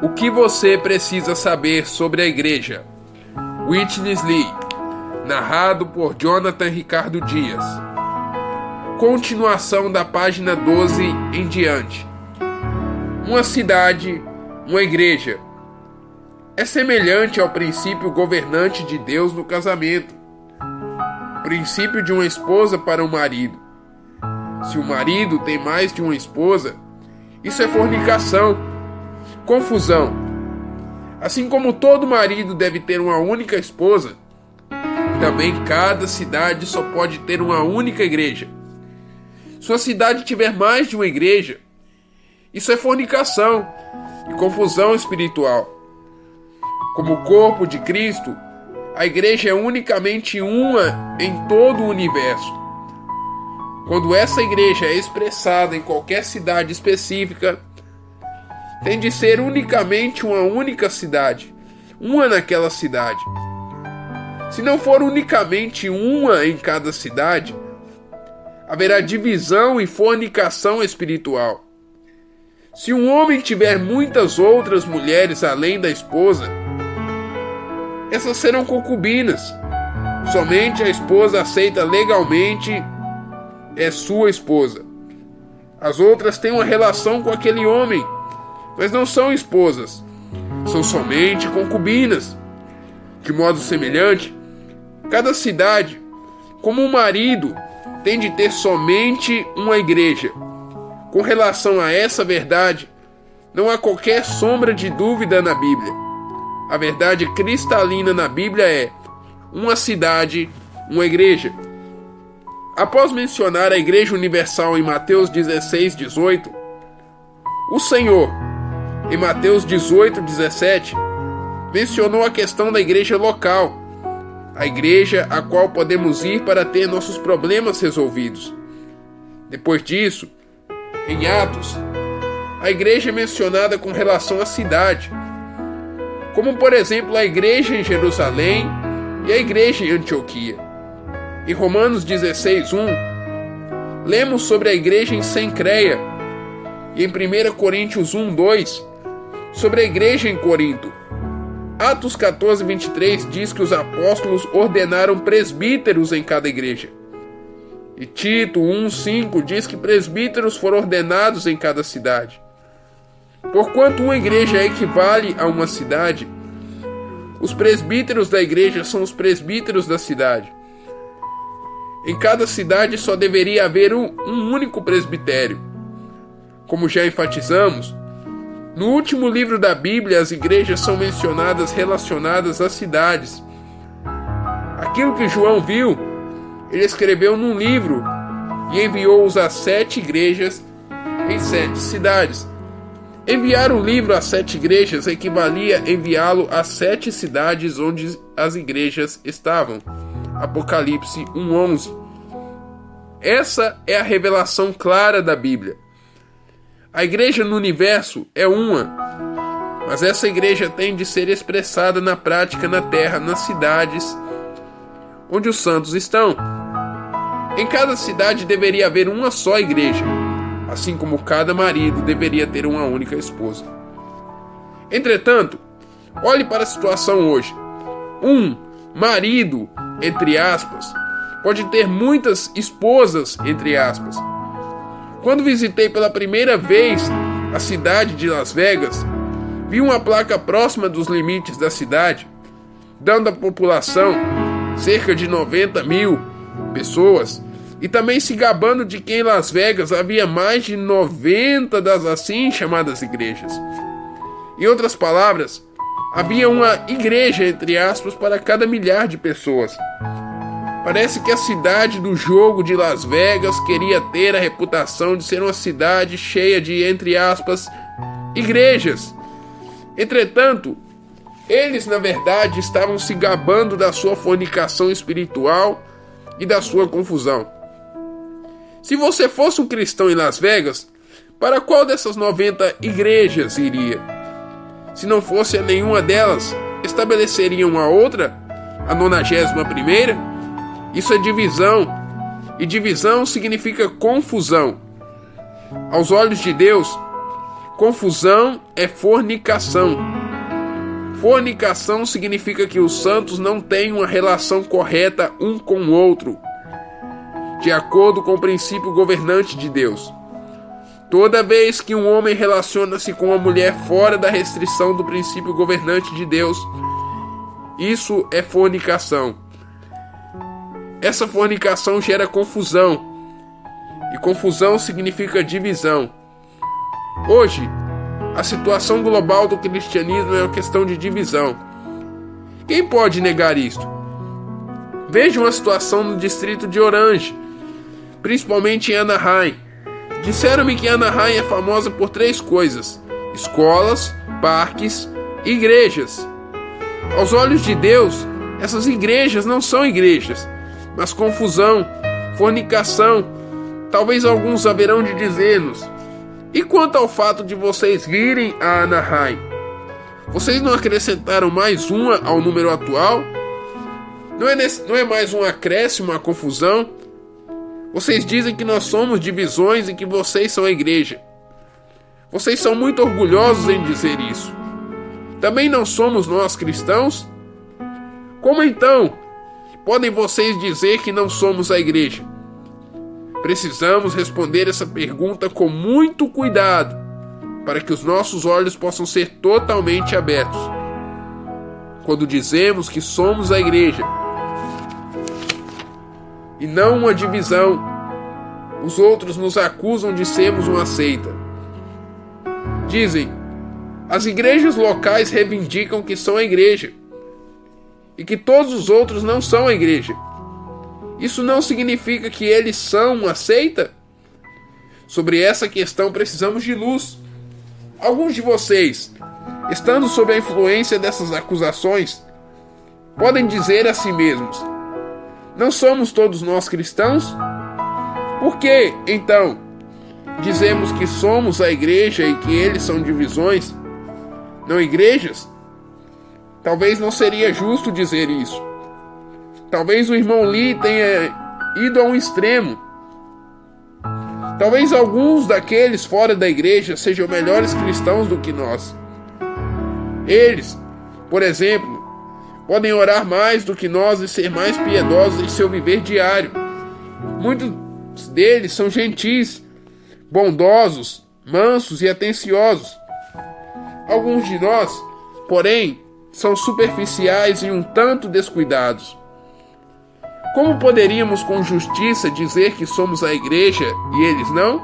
O que você precisa saber sobre a igreja? Witness Lee, narrado por Jonathan Ricardo Dias. Continuação da página 12 em diante. Uma cidade, uma igreja. É semelhante ao princípio governante de Deus no casamento. Princípio de uma esposa para o marido. Se o marido tem mais de uma esposa, isso é fornicação, confusão. Assim como todo marido deve ter uma única esposa, também cada cidade só pode ter uma única igreja. Se a cidade tiver mais de uma igreja, isso é fornicação e confusão espiritual. Como o corpo de Cristo, a igreja é unicamente uma em todo o universo. Quando essa igreja é expressada em qualquer cidade específica, tem de ser unicamente uma única cidade, uma naquela cidade. Se não for unicamente uma em cada cidade, haverá divisão e fornicação espiritual. Se um homem tiver muitas outras mulheres além da esposa, essas serão concubinas. Somente a esposa aceita legalmente é sua esposa. As outras têm uma relação com aquele homem, mas não são esposas. São somente concubinas. De modo semelhante, cada cidade, como um marido, tem de ter somente uma igreja. Com relação a essa verdade, não há qualquer sombra de dúvida na Bíblia. A verdade cristalina na Bíblia é uma cidade, uma igreja. Após mencionar a Igreja Universal em Mateus 16:18, o Senhor, em Mateus 18:17, mencionou a questão da igreja local, a igreja a qual podemos ir para ter nossos problemas resolvidos. Depois disso, em Atos, a igreja é mencionada com relação à cidade, como por exemplo a igreja em Jerusalém e a igreja em Antioquia. Em Romanos 16:1, lemos sobre a igreja em Cencreia, e em 1 Coríntios 1:2, sobre a igreja em Corinto. Atos 14:23 diz que os apóstolos ordenaram presbíteros em cada igreja. E Tito 1:5 diz que presbíteros foram ordenados em cada cidade. Porquanto uma igreja equivale a uma cidade, os presbíteros da igreja são os presbíteros da cidade. Em cada cidade só deveria haver um único presbitério. Como já enfatizamos, no último livro da Bíblia as igrejas são mencionadas relacionadas às cidades. Aquilo que João viu, ele escreveu num livro e enviou-os a 7 igrejas em 7 cidades. Enviar o livro a 7 igrejas equivalia a enviá-lo a 7 cidades onde as igrejas estavam. Apocalipse 1:11. Essa é a revelação clara da Bíblia. A igreja no universo é uma, mas essa igreja tem de ser expressada na prática na terra, nas cidades onde os santos estão. Em cada cidade deveria haver uma só igreja, assim como cada marido deveria ter uma única esposa. Entretanto, olhe para a situação hoje. Um marido, entre aspas, pode ter muitas esposas, entre aspas. Quando visitei pela primeira vez a cidade de Las Vegas, vi uma placa próxima dos limites da cidade, dando à população cerca de 90 mil pessoas, e também se gabando de que em Las Vegas havia mais de 90 das assim chamadas igrejas. Em outras palavras, havia uma igreja, entre aspas, para cada milhar de pessoas. Parece que a cidade do jogo de Las Vegas queria ter a reputação de ser uma cidade cheia de, entre aspas, igrejas. Entretanto, eles na verdade estavam se gabando da sua fornicação espiritual e da sua confusão. Se você fosse um cristão em Las Vegas, para qual dessas 90 igrejas iria? Se não fosse a nenhuma delas, estabeleceriam a outra, a 91ª? Isso é divisão, e divisão significa confusão. Aos olhos de Deus, Confusão é fornicação. Fornicação significa que os santos não têm uma relação correta um com o outro, de acordo com o princípio governante de Deus. Toda vez que um homem relaciona-se com uma mulher fora da restrição do princípio governante de Deus, isso é fornicação. Essa fornicação gera confusão, e confusão significa divisão. Hoje, a situação global do cristianismo é uma questão de divisão. Quem pode negar isto? Vejam a situação no distrito de Orange, principalmente em Anaheim. Disseram-me que Anaheim é famosa por 3 coisas: escolas, parques e igrejas. Aos olhos de Deus, essas igrejas não são igrejas, mas confusão, fornicação. Talvez alguns haverão de dizer-nos: e quanto ao fato de vocês virem a Anaheim? Vocês não acrescentaram mais uma ao número atual? Não é mais um acréscimo à confusão? Vocês dizem que nós somos divisões e que vocês são a igreja. Vocês são muito orgulhosos em dizer isso. Também não somos nós cristãos? Como então podem vocês dizer que não somos a igreja? Precisamos responder essa pergunta com muito cuidado, para que os nossos olhos possam ser totalmente abertos. Quando dizemos que somos a igreja e não uma divisão, os outros nos acusam de sermos uma seita. Dizem: as igrejas locais reivindicam que são a igreja e que todos os outros não são a igreja. Isso não significa que eles são uma seita? Sobre essa questão precisamos de luz. Alguns de vocês, estando sob a influência dessas acusações, podem dizer a si mesmos: não somos todos nós cristãos? Por que, então, dizemos que somos a igreja e que eles são divisões, não igrejas? Talvez não seria justo dizer isso. Talvez o irmão Lee tenha ido a um extremo. Talvez alguns daqueles fora da igreja sejam melhores cristãos do que nós. Eles, por exemplo, podem orar mais do que nós e ser mais piedosos em seu viver diário. Muitos deles são gentis, bondosos, mansos e atenciosos. Alguns de nós, porém, são superficiais e um tanto descuidados. Como poderíamos com justiça dizer que somos a igreja e eles não?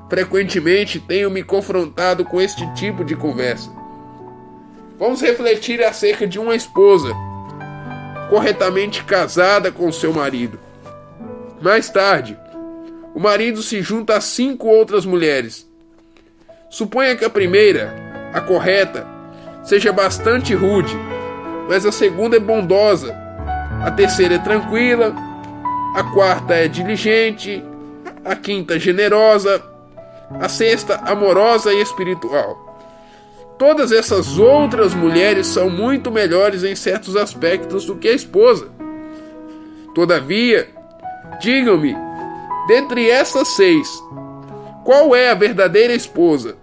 Frequentemente tenho me confrontado com este tipo de conversa. Vamos refletir acerca de uma esposa corretamente casada com seu marido. Mais tarde, o marido se junta a 5 outras mulheres. Suponha que a primeira, a correta, seja bastante rude, mas a segunda é bondosa, a terceira é tranquila, a quarta é diligente, a quinta generosa, a sexta amorosa e espiritual. Todas essas outras mulheres são muito melhores em certos aspectos do que a esposa. Todavia, digam-me, dentre essas 6, qual é a verdadeira esposa?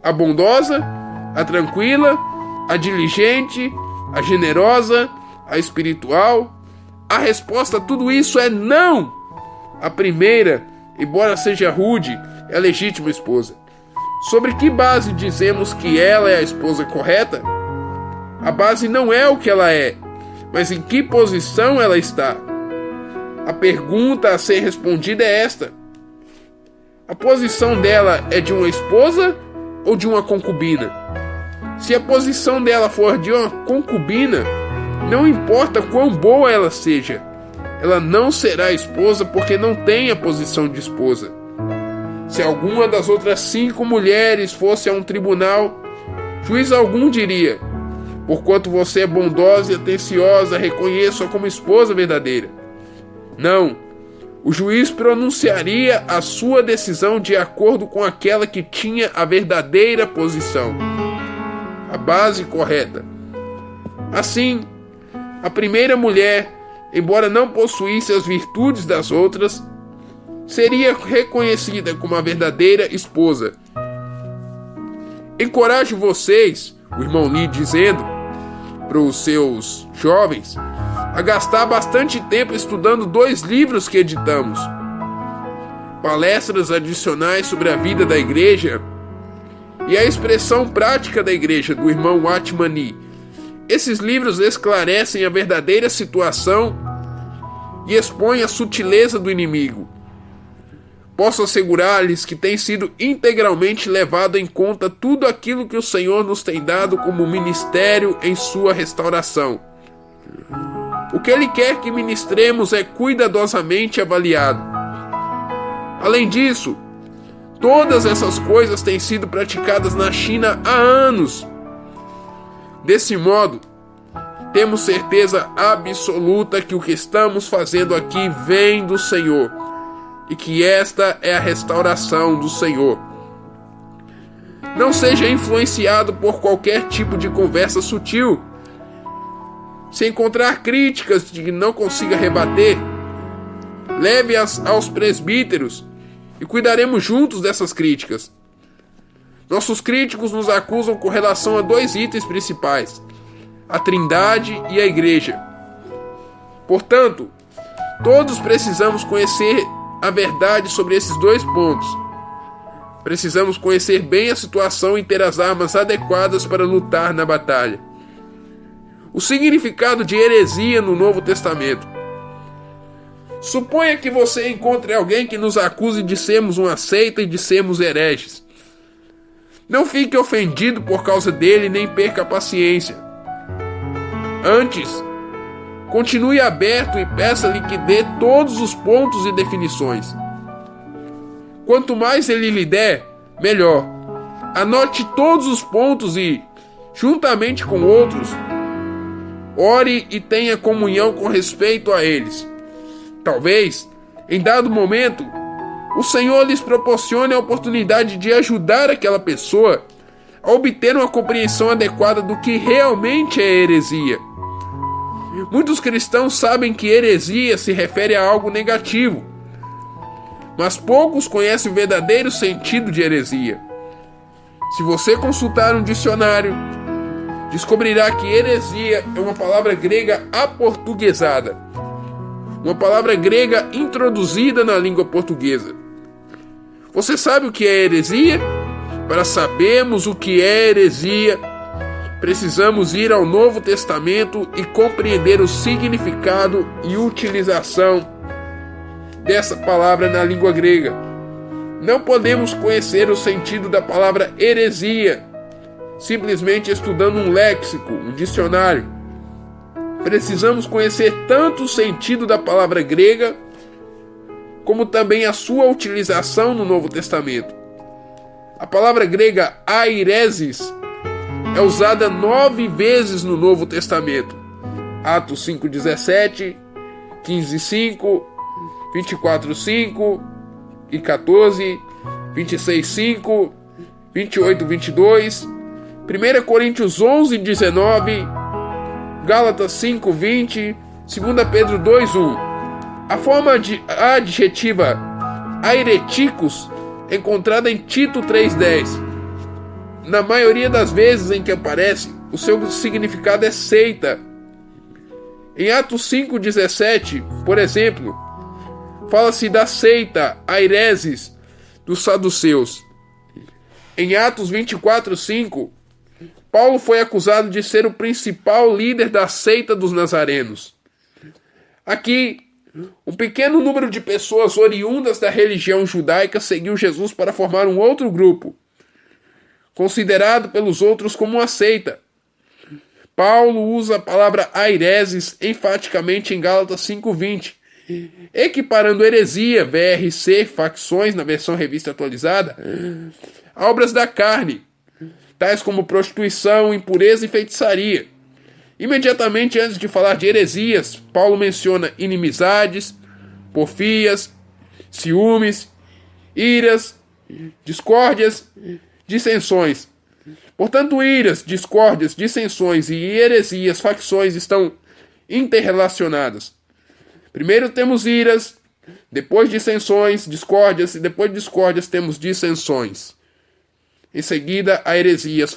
A bondosa, a tranquila, a diligente, a generosa, a espiritual? A resposta a tudo isso é não! A primeira, embora seja rude, é a legítima esposa. Sobre que base dizemos que ela é a esposa correta? A base não é o que ela é, mas em que posição ela está. A pergunta a ser respondida é esta: a posição dela é de uma esposa ou de uma concubina? Se a posição dela for de uma concubina, não importa quão boa ela seja, ela não será esposa porque não tem a posição de esposa. Se alguma das outras 5 mulheres fosse a um tribunal, juiz algum diria: porquanto você é bondosa e atenciosa, reconheço-a como esposa verdadeira. Não, o juiz pronunciaria a sua decisão de acordo com aquela que tinha a verdadeira posição, a base correta. Assim, a primeira mulher, embora não possuísse as virtudes das outras, seria reconhecida como a verdadeira esposa, Encorajo vocês, o irmão Lee dizendo para os seus jovens, a gastar bastante tempo estudando 2 livros que editamos. Palestras adicionais sobre a vida da igreja e a expressão prática da igreja, do irmão Watmani. Esses livros esclarecem a verdadeira situação e expõem a sutileza do inimigo. Posso assegurar-lhes que tem sido integralmente levado em conta tudo aquilo que o Senhor nos tem dado como ministério em sua restauração. O que Ele quer que ministremos é cuidadosamente avaliado. Além disso, todas essas coisas têm sido praticadas na China há anos. Desse modo, temos certeza absoluta que o que estamos fazendo aqui vem do Senhor e que esta é a restauração do Senhor. Não seja influenciado por qualquer tipo de conversa sutil. Se encontrar críticas que não consiga rebater, leve-as aos presbíteros e cuidaremos juntos dessas críticas. Nossos críticos nos acusam com relação a 2 itens principais: a Trindade e a Igreja. Portanto, todos precisamos conhecer a verdade sobre esses 2 pontos. Precisamos conhecer bem a situação e ter as armas adequadas para lutar na batalha. O significado de heresia no Novo Testamento. Suponha que você encontre alguém que nos acuse de sermos uma seita e de sermos hereges. Não fique ofendido por causa dele, nem perca a paciência. Antes, continue aberto e peça-lhe que dê todos os pontos e definições. Quanto mais ele lhe der, melhor. Anote todos os pontos e, juntamente com outros, ore e tenha comunhão com respeito a eles. Talvez, em dado momento, o Senhor lhes proporcione a oportunidade de ajudar aquela pessoa a obter uma compreensão adequada do que realmente é heresia. Muitos cristãos sabem que heresia se refere a algo negativo, mas poucos conhecem o verdadeiro sentido de heresia. Se você consultar um dicionário, descobrirá que heresia é uma palavra grega aportuguesada, uma palavra grega introduzida na língua portuguesa. Você sabe o que é heresia? Para sabermos o que é heresia, precisamos ir ao Novo Testamento e compreender o significado e utilização dessa palavra na língua grega. Não podemos conhecer o sentido da palavra heresia simplesmente estudando um léxico, um dicionário. Precisamos conhecer tanto o sentido da palavra grega como também a sua utilização no Novo Testamento. A palavra grega airesis é usada 9 vezes no Novo Testamento. Atos 5:17, 15:5, 24:5 e 14, 26:5, 28:22, 1 Coríntios 11:19, Gálatas 5:20, 2 Pedro 2:1. A forma adjetiva aireticos é encontrada em Tito 3:10. Na maioria das vezes em que aparece, o seu significado é seita. Em Atos 5:17, por exemplo, fala-se da seita airesis dos saduceus. Em Atos 24:5, Paulo foi acusado de ser o principal líder da seita dos nazarenos. Aqui, um pequeno número de pessoas oriundas da religião judaica seguiu Jesus para formar um outro grupo, considerado pelos outros como uma seita. Paulo usa a palavra airesis enfaticamente em Gálatas 5:20, equiparando heresia, VRC, facções, na versão revista atualizada, a obras da carne, tais como prostituição, impureza e feitiçaria. Imediatamente antes de falar de heresias, Paulo menciona inimizades, porfias, ciúmes, iras, discórdias, dissensões. Portanto, iras, discórdias, dissensões e heresias, facções estão interrelacionadas. Primeiro temos iras, depois dissensões, discórdias, e depois de discórdias temos dissensões. Em seguida, a heresia, as